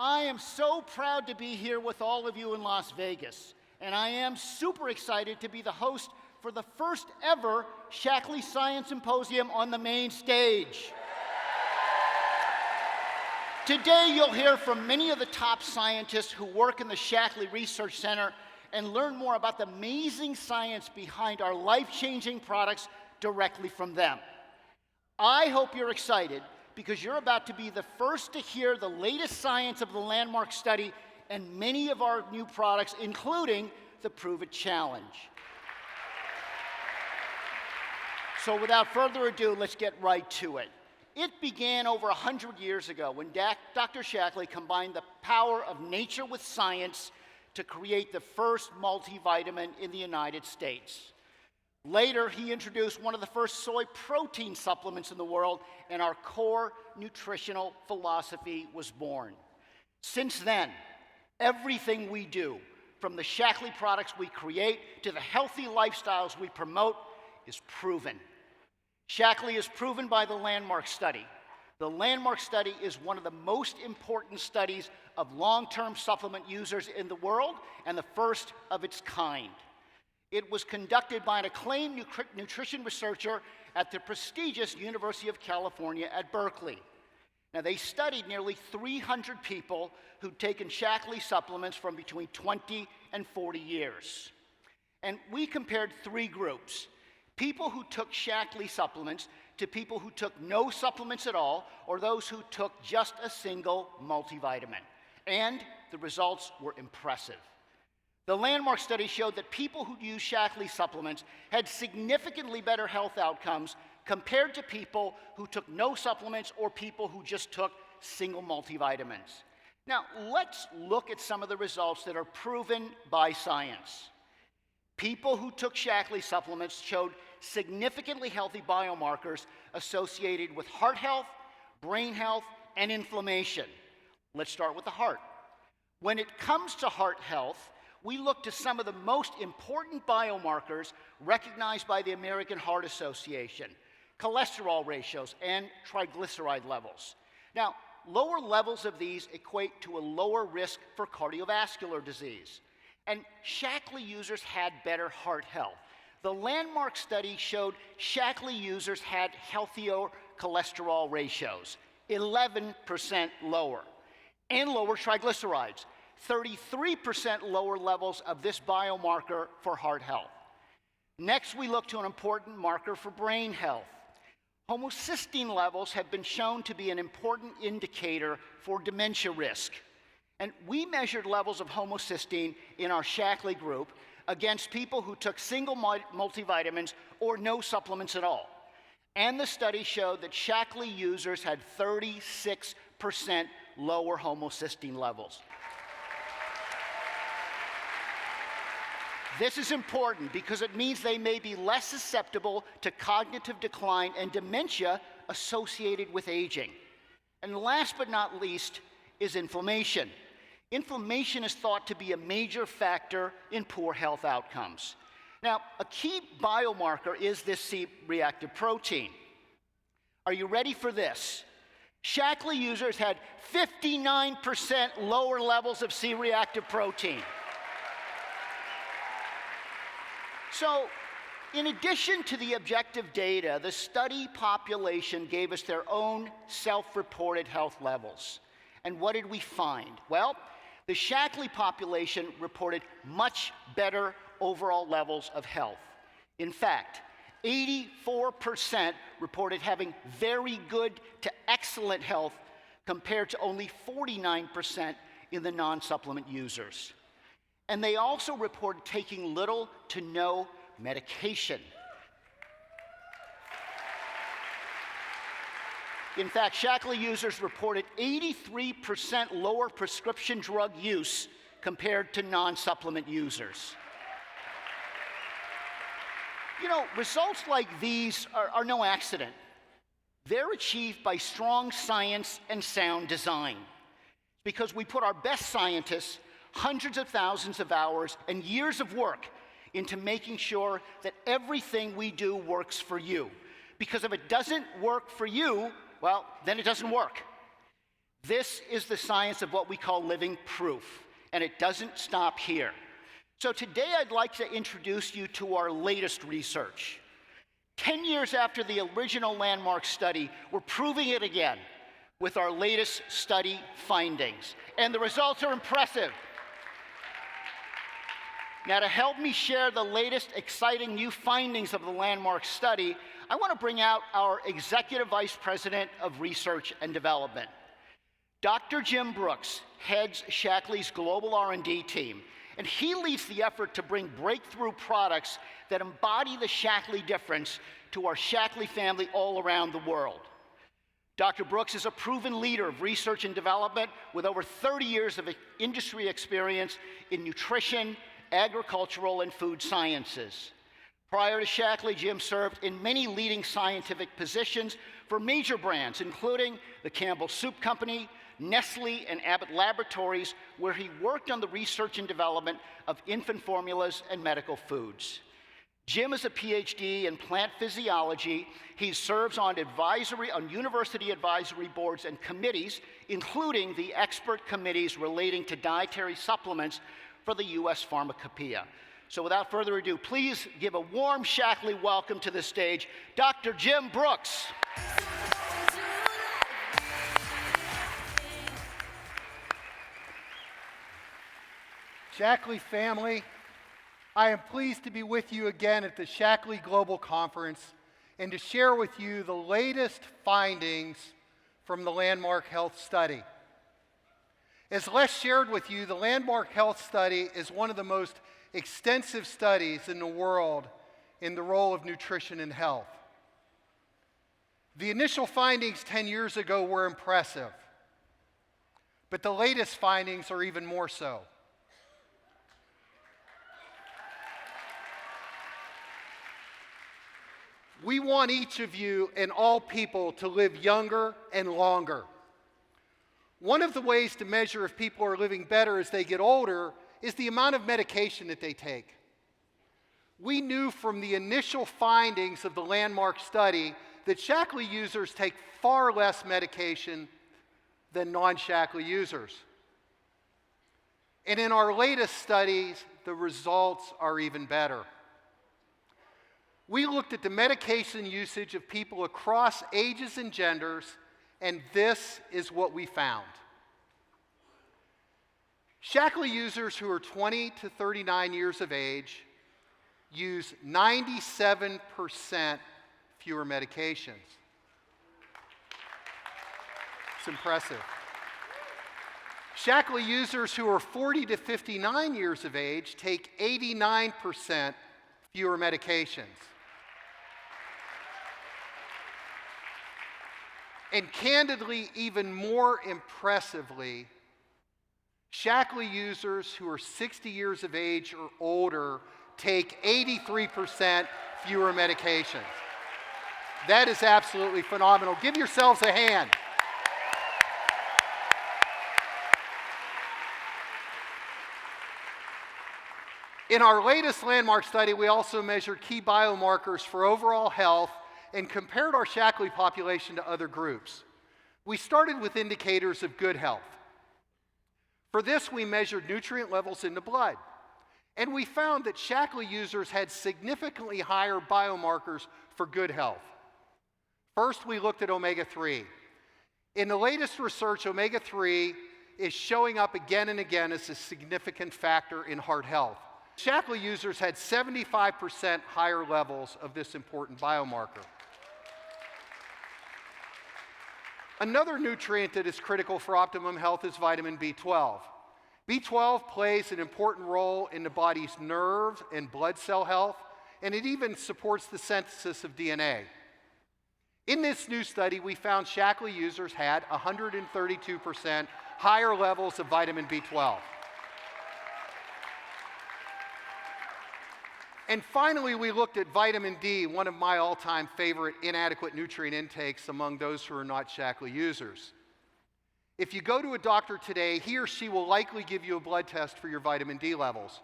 I am so proud to be here with all of you in Las Vegas, and I am super excited to be the host for the first ever Shackley Science Symposium on the main stage. Today, you'll hear from many of the top scientists who work in the Shackley Research Center and learn more about the amazing science behind our life-changing products directly from them. I hope you're excited because you're about to be the first to hear the latest science of the landmark study and many of our new products, including the Prove It Challenge. So without further ado, let's get right to it. It began over 100 years ago when Dr. Shackley combined the power of nature with science to create the first multivitamin in the United States. Later, he introduced one of the first soy protein supplements in the world, and our core nutritional philosophy was born. Since then, everything we do, from the Shackley products we create to the healthy lifestyles we promote, is proven. Shackley is proven by the landmark study. The landmark study is one of the most important studies of long-term supplement users in the world and the first of its kind. It was conducted by an acclaimed nutrition researcher at the prestigious University of California at Berkeley. Now, they studied nearly 300 people who'd taken Shackley supplements from between 20 and 40 years. And we compared three groups: people who took Shackley supplements to people who took no supplements at all, or those who took just a single multivitamin. And the results were impressive. The landmark study showed that people who used Shackley supplements had significantly better health outcomes compared to people who took no supplements or people who just took single multivitamins. Now, let's look at some of the results that are proven by science. People who took Shackley supplements showed significantly healthy biomarkers associated with heart health, brain health, and inflammation. Let's start with the heart. When it comes to heart health, we look to some of the most important biomarkers recognized by the American Heart Association: cholesterol ratios and triglyceride levels. Now, lower levels of these equate to a lower risk for cardiovascular disease. And Shackley users had better heart health. The landmark study showed Shackley users had healthier cholesterol ratios, 11% lower, and lower triglycerides, 33% lower levels of this biomarker for heart health. Next, we look to an important marker for brain health. Homocysteine levels have been shown to be an important indicator for dementia risk. And we measured levels of homocysteine in our Shackley group against people who took single multivitamins or no supplements at all. And the study showed that Shackley users had 36% lower homocysteine levels. This is important because it means they may be less susceptible to cognitive decline and dementia associated with aging. And last but not least is inflammation. Inflammation is thought to be a major factor in poor health outcomes. Now, a key biomarker is this C-reactive protein. Are you ready for this? Shackley users had 59% lower levels of C-reactive protein. So, in addition to the objective data, the study population gave us their own self-reported health levels. And what did we find? Well, the Shackley population reported much better overall levels of health. In fact, 84% reported having very good to excellent health compared to only 49% in the non-supplement users. And they also reported taking little to no medication. In fact, Shackley users reported 83% lower prescription drug use compared to non-supplement users. You know, results like these are no accident. They're achieved by strong science and sound design, because we put our best scientists, hundreds of thousands of hours and years of work into making sure that everything we do works for you. Because if it doesn't work for you, well, then it doesn't work. This is the science of what we call living proof, and it doesn't stop here. So today I'd like to introduce you to our latest research. 10 years after the original landmark study, we're proving it again with our latest study findings, and the results are impressive. Now, to help me share the latest exciting new findings of the landmark study, I want to bring out our Executive Vice President of Research and Development. Dr. Jim Brooks heads Shackley's global R&D team, and he leads the effort to bring breakthrough products that embody the Shackley difference to our Shackley family all around the world. Dr. Brooks is a proven leader of research and development with over 30 years of industry experience in nutrition, agricultural, and food sciences. Prior to Shackley, Jim served in many leading scientific positions for major brands, including the Campbell Soup Company, Nestle, and Abbott Laboratories, where he worked on the research and development of infant formulas and medical foods. Jim is a PhD in plant physiology. He serves on university advisory boards and committees, including the expert committees relating to dietary supplements for the U.S. Pharmacopoeia. So without further ado, please give a warm Shackley welcome to the stage, Dr. Jim Brooks. Shackley family, I am pleased to be with you again at the Shackley Global Conference and to share with you the latest findings from the Landmark Health Study. As Les shared with you, the Landmark Health Study is one of the most extensive studies in the world in the role of nutrition and health. The initial findings 10 years ago were impressive, but the latest findings are even more so. We want each of you and all people to live younger and longer. One of the ways to measure if people are living better as they get older is the amount of medication that they take. We knew from the initial findings of the landmark study that Shackley users take far less medication than non-Shackley users. And in our latest studies, the results are even better. We looked at the medication usage of people across ages and genders, and this is what we found. Shackley users who are 20 to 39 years of age use 97% fewer medications. It's impressive. Shackley users who are 40 to 59 years of age take 89% fewer medications. And candidly, even more impressively, Shackley users who are 60 years of age or older take 83% fewer medications. That is absolutely phenomenal. Give yourselves a hand. In our latest landmark study, we also measured key biomarkers for overall health and compared our Shackley population to other groups. We started with indicators of good health. For this, we measured nutrient levels in the blood, and we found that Shackley users had significantly higher biomarkers for good health. First, we looked at omega-3. In the latest research, omega-3 is showing up again and again as a significant factor in heart health. Shackley users had 75% higher levels of this important biomarker. Another nutrient that is critical for optimum health is vitamin B12. B12 plays an important role in the body's nerve and blood cell health, and it even supports the synthesis of DNA. In this new study, we found Shackley users had 132% higher levels of vitamin B12. And finally, we looked at vitamin D, one of my all-time favorite inadequate nutrient intakes among those who are not Shackley users. If you go to a doctor today, he or she will likely give you a blood test for your vitamin D levels.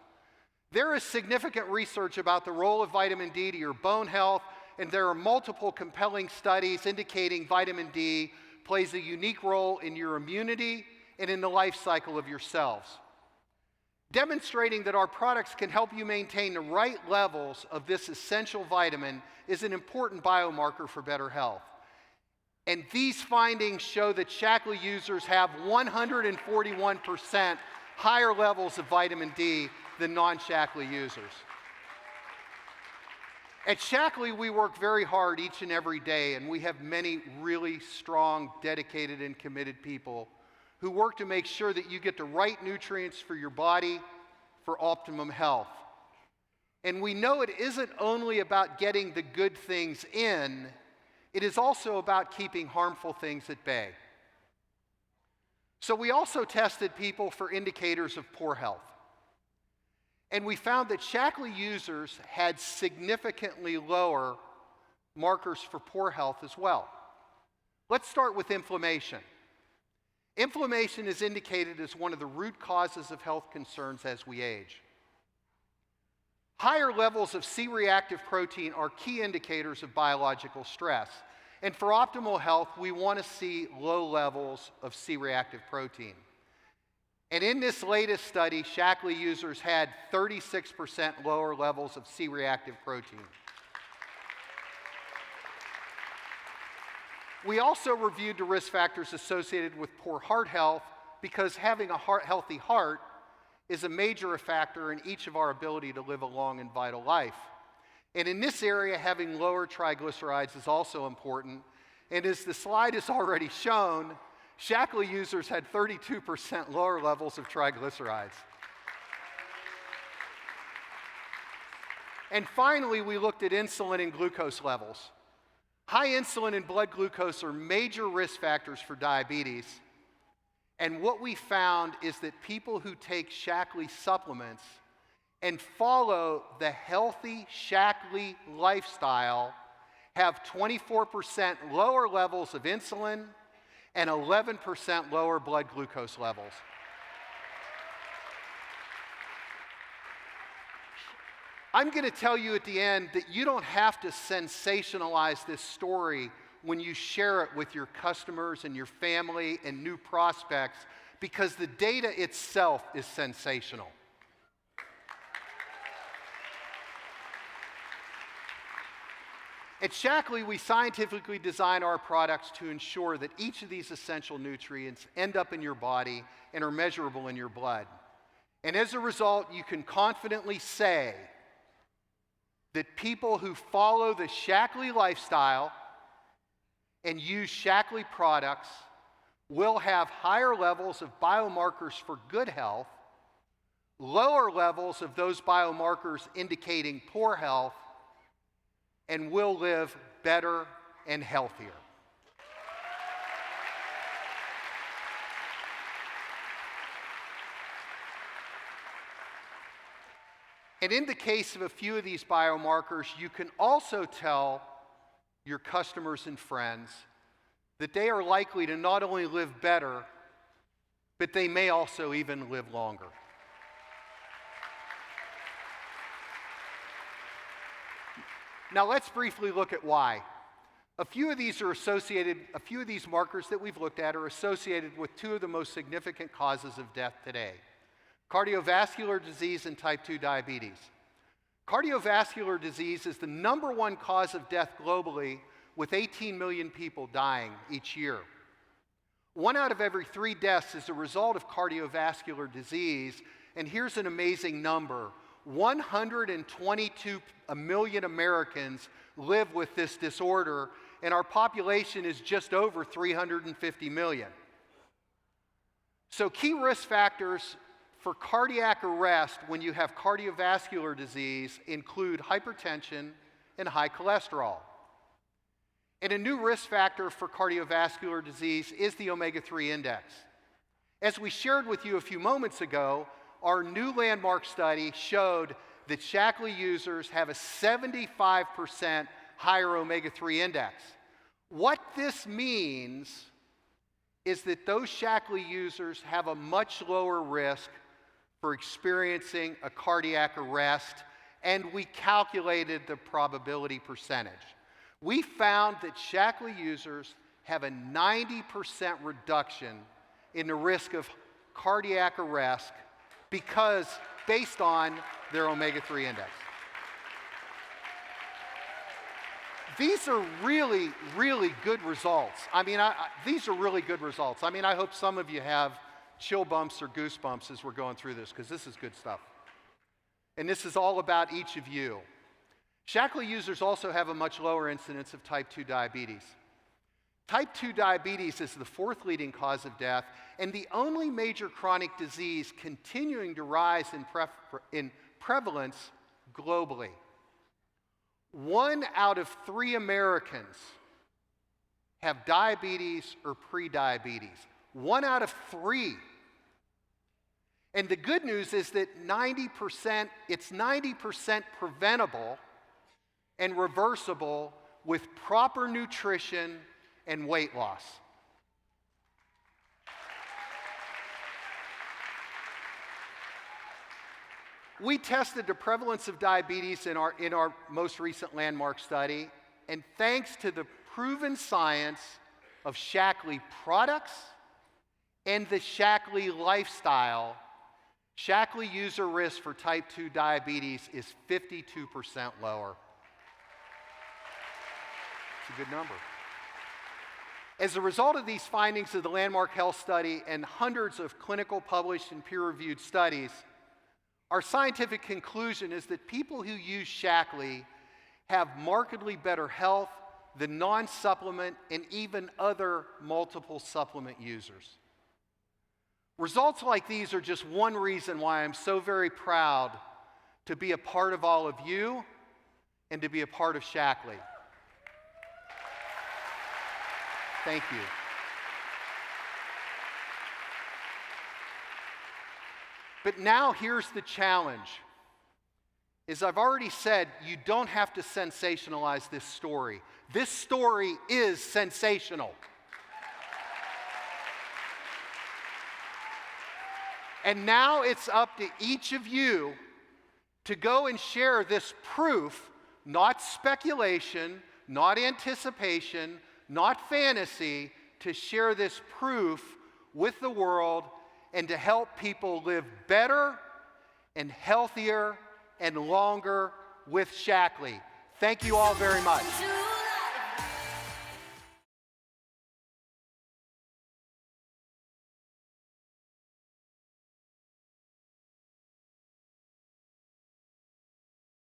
There is significant research about the role of vitamin D to your bone health, and there are multiple compelling studies indicating vitamin D plays a unique role in your immunity and in the life cycle of your cells. Demonstrating that our products can help you maintain the right levels of this essential vitamin is an important biomarker for better health. And these findings show that Shackley users have 141% higher levels of vitamin D than non-Shackley users. At Shackley, we work very hard each and every day, and we have many really strong, dedicated, and committed people who work to make sure that you get the right nutrients for your body for optimum health. And we know it isn't only about getting the good things in, it is also about keeping harmful things at bay. So we also tested people for indicators of poor health. And we found that Shackley users had significantly lower markers for poor health as well. Let's start with inflammation. Inflammation is indicated as one of the root causes of health concerns as we age. Higher levels of C-reactive protein are key indicators of biological stress. And for optimal health, we want to see low levels of C-reactive protein. And in this latest study, Shackley users had 36% lower levels of C-reactive protein. We also reviewed the risk factors associated with poor heart health because having a healthy heart is a major factor in each of our ability to live a long and vital life. And in this area, having lower triglycerides is also important. And as the slide has already shown, Shackley users had 32% lower levels of triglycerides. And finally, we looked at insulin and glucose levels. High insulin and blood glucose are major risk factors for diabetes. And what we found is that people who take Shackley supplements and follow the healthy Shackley lifestyle have 24% lower levels of insulin and 11% lower blood glucose levels. I'm going to tell you at the end that you don't have to sensationalize this story when you share it with your customers and your family and new prospects, because the data itself is sensational. At Shackley, we scientifically design our products to ensure that each of these essential nutrients end up in your body and are measurable in your blood. And as a result, you can confidently say that people who follow the Shackley lifestyle and use Shackley products will have higher levels of biomarkers for good health, lower levels of those biomarkers indicating poor health, and will live better and healthier. And in the case of a few of these biomarkers, you can also tell your customers and friends that they are likely to not only live better, but they may also even live longer. Now let's briefly look at why. A few of these markers that we've looked at are associated with two of the most significant causes of death today: cardiovascular disease and type 2 diabetes. Cardiovascular disease is the #1 cause of death globally, with 18 million people dying each year. 1 out of every 3 deaths is a result of cardiovascular disease, and here's an amazing number. 122 million Americans live with this disorder, and our population is just over 350 million. So key risk factors for cardiac arrest when you have cardiovascular disease include hypertension and high cholesterol. And a new risk factor for cardiovascular disease is the omega-3 index. As we shared with you a few moments ago, our new landmark study showed that Shackley users have a 75% higher omega-3 index. What this means is that those Shackley users have a much lower risk for experiencing a cardiac arrest, and we calculated the probability percentage. We found that Shackley users have a 90% reduction in the risk of cardiac arrest based on their omega-3 index. These are really, really good results. These are really good results. I hope some of you have chill bumps or goosebumps as we're going through this, because this is good stuff. And this is all about each of you. Shackley users also have a much lower incidence of type 2 diabetes. Type 2 diabetes is the fourth leading cause of death and the only major chronic disease continuing to rise in prevalence globally. 1 out of 3 Americans have diabetes or prediabetes. 1 out of 3. And the good news is that it's 90% preventable and reversible with proper nutrition and weight loss. We tested the prevalence of diabetes in our most recent landmark study, and thanks to the proven science of Shackley products and the Shackley lifestyle, Shackley user risk for type 2 diabetes is 52% lower. It's a good number. As a result of these findings of the landmark health study and hundreds of clinical published and peer-reviewed studies, our scientific conclusion is that people who use Shackley have markedly better health than non-supplement and even other multiple supplement users. Results like these are just one reason why I'm so very proud to be a part of all of you and to be a part of Shackley. Thank you. But now here's the challenge. As I've already said, you don't have to sensationalize this story. This story is sensational. And now it's up to each of you to go and share this proof, not speculation, not anticipation, not fantasy, to share this proof with the world and to help people live better and healthier and longer with Shackley. Thank you all very much.